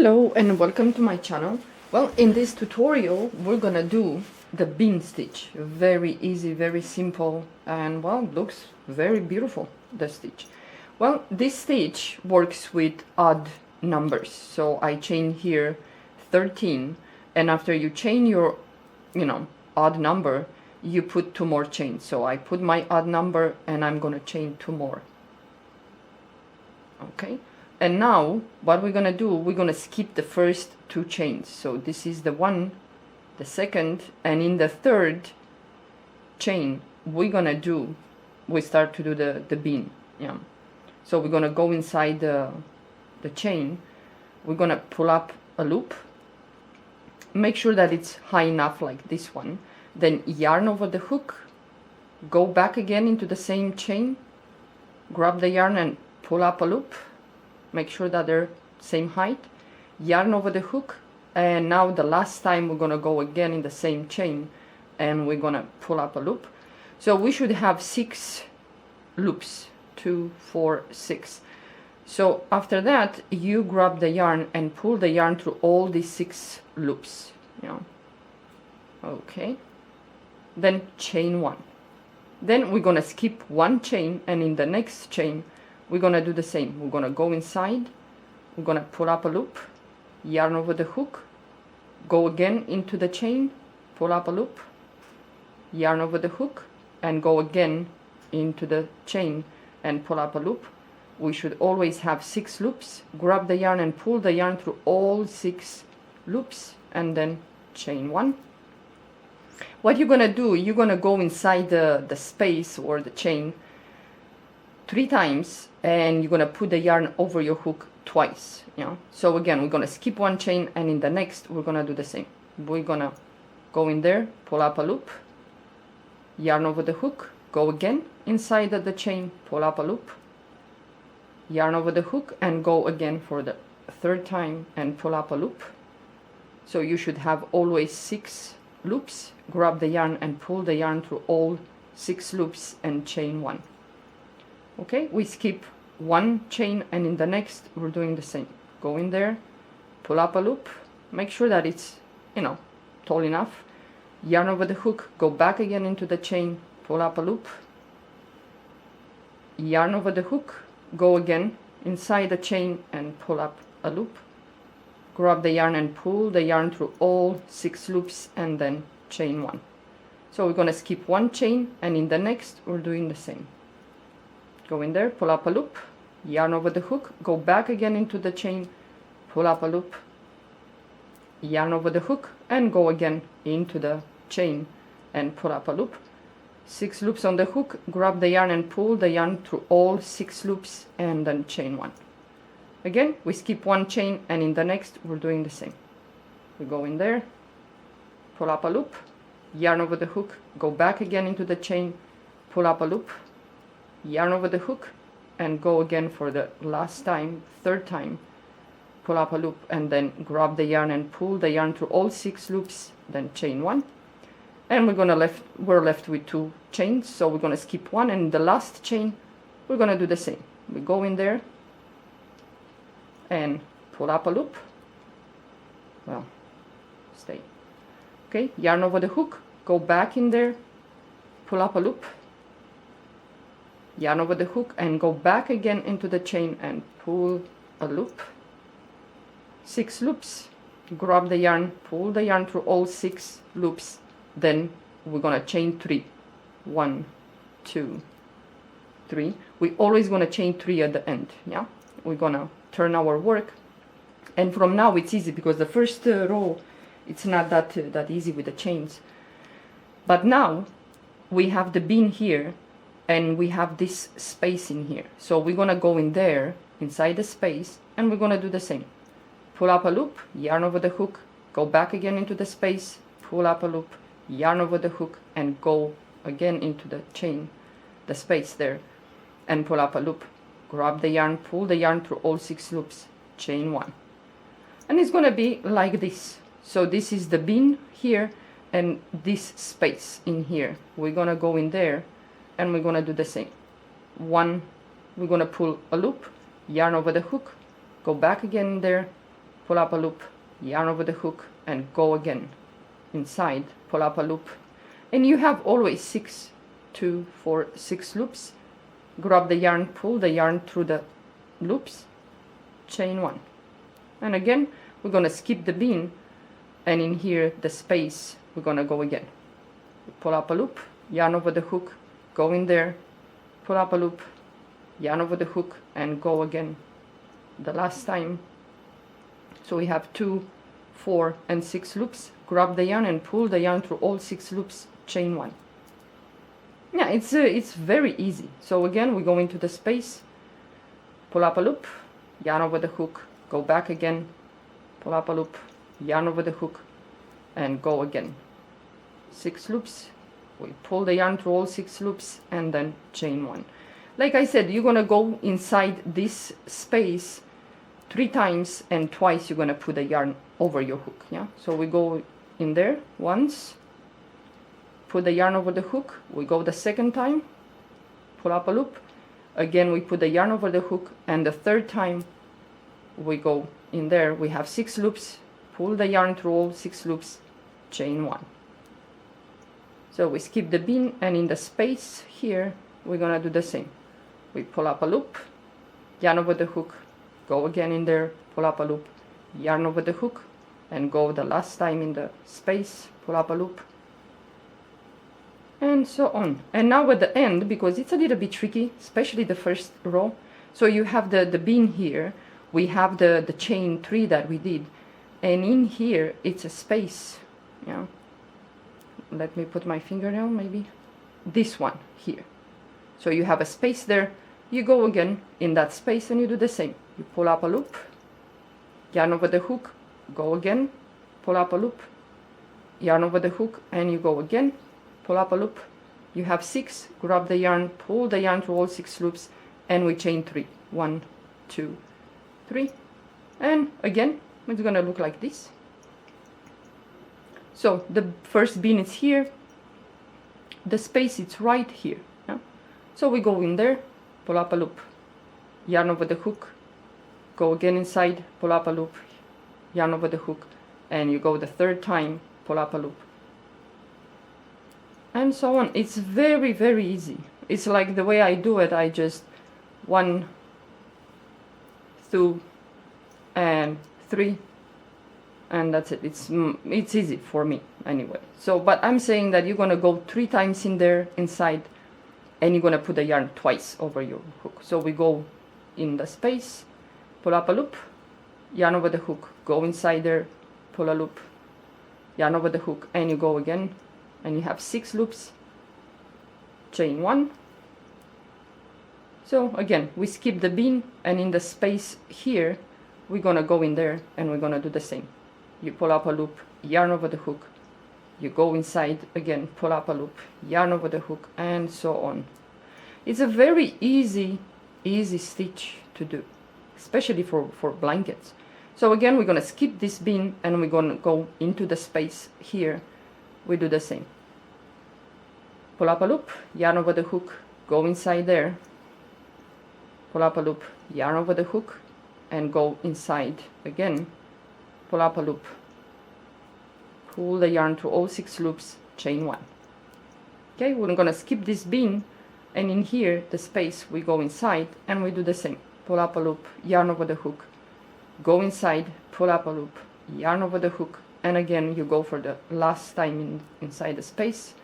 Hello and welcome to my channel. Well, in this tutorial we're gonna do the bean stitch. Very easy, very simple, and well, looks very beautiful, the stitch. Well, this stitch works with odd numbers, so I chain here 13, and after you chain your odd number, you put 2 more chains. So I put my odd number and I'm gonna chain 2 more. Okay, and now what we're gonna do, we're gonna skip the first 2 chains. So this is the one, the second, and in the third chain we start to do the bean. Yeah, so we're gonna go inside the chain, we're gonna pull up a loop, make sure that it's high enough like this one, then yarn over the hook, go back again into the same chain, grab the yarn and pull up a loop, make sure that they're same height, yarn over the hook, and now the last time we're gonna go again in the same chain and we're gonna pull up a loop. So we should have 6 loops, 2, 4, 6. So after that you grab the yarn and pull the yarn through all these 6 loops. Yeah. Okay, then chain 1. Then we're gonna skip 1 chain, and in the next chain we're gonna do the same. We're gonna go inside, we're gonna pull up a loop, yarn over the hook, go again into the chain, pull up a loop, yarn over the hook, and go again into the chain and pull up a loop. We should always have 6 loops. Grab the yarn and pull the yarn through all 6 loops, and then chain 1. What you're gonna do, you're gonna go inside the space or the chain 3 times, and you're gonna put the yarn over your hook twice. Yeah. So again, we're gonna skip 1 chain, and in the next we're gonna do the same. We're gonna go in there, pull up a loop, yarn over the hook, go again inside the chain, pull up a loop, yarn over the hook, and go again for the 3rd time and pull up a loop. So you should have always 6 loops. Grab the yarn and pull the yarn through all 6 loops and chain 1. Okay, we skip 1 chain, and in the next we're doing the same. Go in there, pull up a loop, make sure that it's tall enough, yarn over the hook, go back again into the chain, pull up a loop, yarn over the hook, go again inside the chain and pull up a loop, grab the yarn and pull the yarn through all 6 loops, and then chain 1. So we're gonna skip 1 chain, and in the next we're doing the same. Go in there, pull up a loop, yarn over the hook, go back again into the chain, pull up a loop, yarn over the hook, and go again into the chain and pull up a loop. 6 loops on the hook, grab the yarn and pull the yarn through all 6 loops, and then chain 1. Again, we skip 1 chain, and in the next we're doing the same. We go in there, pull up a loop, yarn over the hook, go back again into the chain, pull up a loop, yarn over the hook, and go again for the last time, 3rd time, pull up a loop, and then grab the yarn and pull the yarn through all 6 loops, then chain 1. And we're left with 2 chains, so we're gonna skip 1, and the last chain we're gonna do the same. We go in there and pull up a loop, well, stay, okay, yarn over the hook, go back in there, pull up a loop, yarn over the hook, and go back again into the chain and pull a loop, 6 loops, grab the yarn, pull the yarn through all 6 loops, then we're gonna chain 3, 1, 2, 3. We always gonna chain 3 at the end. Yeah, we're gonna turn our work, and from now it's easy because the first row it's not that easy with the chains, but now we have the bean here and we have this space in here, so we're gonna go in there inside the space, and we're gonna do the same. Pull up a loop, yarn over the hook, go back again into the space, pull up a loop, yarn over the hook, and go again into the chain, the space there, and pull up a loop, grab the yarn, pull the yarn through all 6 loops, chain 1. And it's gonna be like this. So this is the bean here, and this space in here, we're gonna go in there and we're gonna do the same. 1, we're gonna pull a loop, yarn over the hook, go back again there, pull up a loop, yarn over the hook, and go again inside, pull up a loop, and you have always 6, 2, 4, 6 loops. Grab the yarn, pull the yarn through the loops, chain 1, and again we're gonna skip the bean, and in here the space we're gonna go again. Pull up a loop, yarn over the hook, go in there, pull up a loop, yarn over the hook, and go again the last time. So we have 2, 4, and 6 loops. Grab the yarn and pull the yarn through all 6 loops, chain 1. Yeah, it's very easy. So again, we go into the space, pull up a loop, yarn over the hook, go back again, pull up a loop, yarn over the hook, and go again. 6 loops, we pull the yarn through all 6 loops, and then chain 1. Like I said, you're gonna go inside this space 3 times, and twice you're gonna put the yarn over your hook. Yeah, so we go in there once, put the yarn over the hook, we go the second time, pull up a loop, again we put the yarn over the hook, and the third time we go in there, we have 6 loops, pull the yarn through all 6 loops, chain 1. So we skip the bean, and in the space here we're gonna do the same. We pull up a loop, yarn over the hook, go again in there, pull up a loop, yarn over the hook, and go the last time in the space, pull up a loop, and so on. And now at the end, because it's a little bit tricky, especially the first row, so you have the bean here, we have the chain 3 that we did, and in here it's a space. Yeah, let me put my fingernail, maybe this one here. So you have a space there, you go again in that space and you do the same. You pull up a loop, yarn over the hook, go again, pull up a loop, yarn over the hook, and you go again, pull up a loop. You have 6, grab the yarn, pull the yarn through all 6 loops, and we chain 3. 1, 2, 3, and again it's gonna look like this. So the first bean is here, the space is right here. Yeah? So we go in there, pull up a loop, yarn over the hook, go again inside, pull up a loop, yarn over the hook, and you go the third time, pull up a loop, and so on. It's very, very easy. It's like the way I do it, I just 1, 2, and 3, and that's it. It's easy for me anyway. So, but I'm saying that you're gonna go 3 times in there inside, and you're gonna put the yarn twice over your hook. So we go in the space, pull up a loop, yarn over the hook, go inside there, pull a loop, yarn over the hook, and you go again, and you have 6 loops, chain 1. So again, we skip the bean, and in the space here we're gonna go in there and we're gonna do the same. You pull up a loop, yarn over the hook, you go inside again, pull up a loop, yarn over the hook, and so on. It's a very easy stitch to do, especially for blankets. So again, we're gonna skip this bean, and we're gonna go into the space here. We do the same. Pull up a loop, yarn over the hook, go inside there, pull up a loop, yarn over the hook, and go inside again, pull up a loop, pull the yarn through all 6 loops, chain 1. Okay, we're gonna skip this bean, and in here the space we go inside, and we do the same. Pull up a loop, yarn over the hook, go inside, pull up a loop, yarn over the hook, and again you go for the last time inside the space,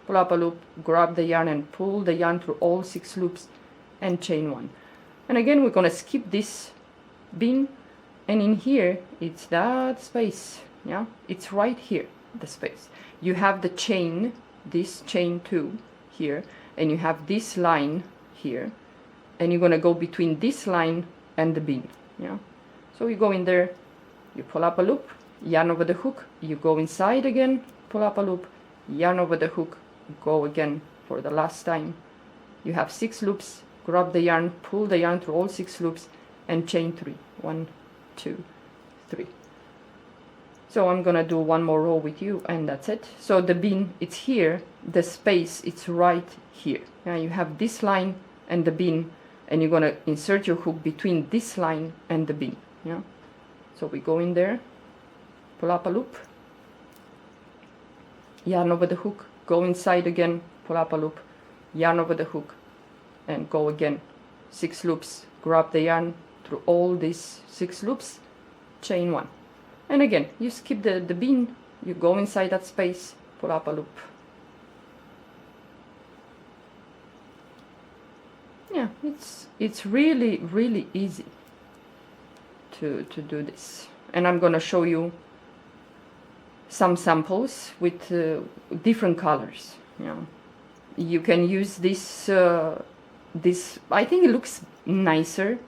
pull up a loop, grab the yarn and pull the yarn through all 6 loops, and chain 1. And again we're gonna skip this bean, and in here it's that space. Yeah, it's right here, the space. You have the chain, this chain 2 here, and you have this line here, and you're gonna go between this line and the bean. Yeah, so you go in there, you pull up a loop, yarn over the hook, you go inside again, pull up a loop, yarn over the hook, go again for the last time. You have 6 loops, grab the yarn, pull the yarn through all 6 loops, and chain 3. 1, 2, 3. So I'm gonna do one more row with you, and that's it. So the bean, it's here, the space, it's right here. Now you have this line and the bean, and you're gonna insert your hook between this line and the bean. Yeah. So we go in there, pull up a loop, yarn over the hook, go inside again, pull up a loop, yarn over the hook, and go again 6 loops, grab the yarn through all these 6 loops, chain 1, and again you skip the bean, you go inside that space, pull up a loop. Yeah, it's really easy to do this, and I'm gonna show you some samples with different colors. You can use this this, I think it looks nicer,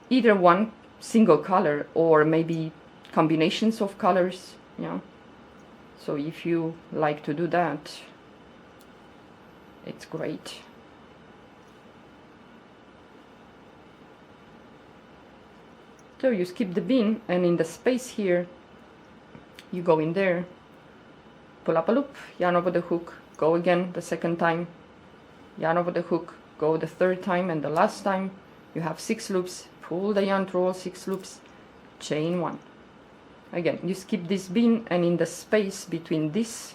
either one single color or maybe combinations of colors. So if you like to do that, it's great. So you skip the bean, and in the space here you go in there, pull up a loop, yarn over the hook, go again the second time, yarn over the hook, go the third time, and the last time you have 6 loops, pull the yarn through all 6 loops, chain 1. Again you skip this bean, and in the space between this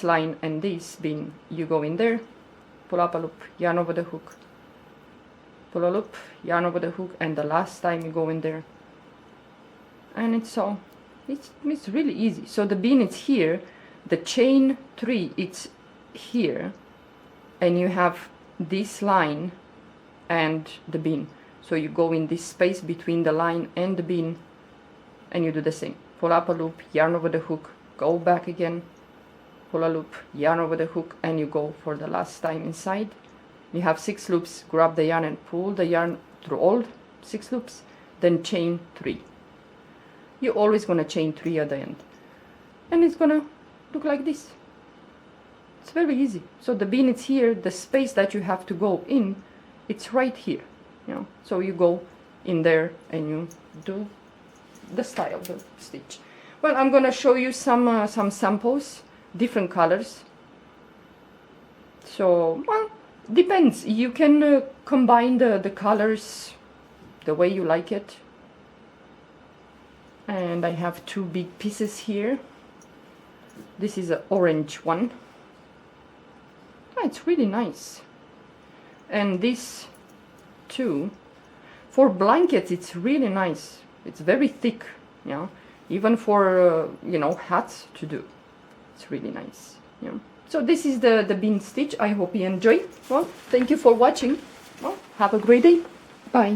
line and this bean you go in there, pull up a loop, yarn over the hook, pull a loop, yarn over the hook, and the last time you go in there, and it's really easy. So the bean is here, the chain 3 it's here, and you have this line and the bean, so you go in this space between the line and the bean, and you do the same, pull up a loop, yarn over the hook, go back again, pull a loop, yarn over the hook, and you go for the last time inside. You have 6 loops, grab the yarn and pull the yarn through all 6 loops, then chain 3. You're always going to chain 3 at the end, and it's going to look like this. It's very easy. So the bean is here, the space that you have to go in, it's right here. So you go in there and you do the style, the stitch. Well, I'm going to show you some samples, different colors. So, well, depends. You can combine the colors the way you like it. And I have 2 big pieces here. This is an orange one. It's really nice. And this too. For blankets, it's really nice. It's very thick, even for hats to do. It's really nice. So this is the bean stitch. I hope you enjoy. Well, thank you for watching. Well, have a great day.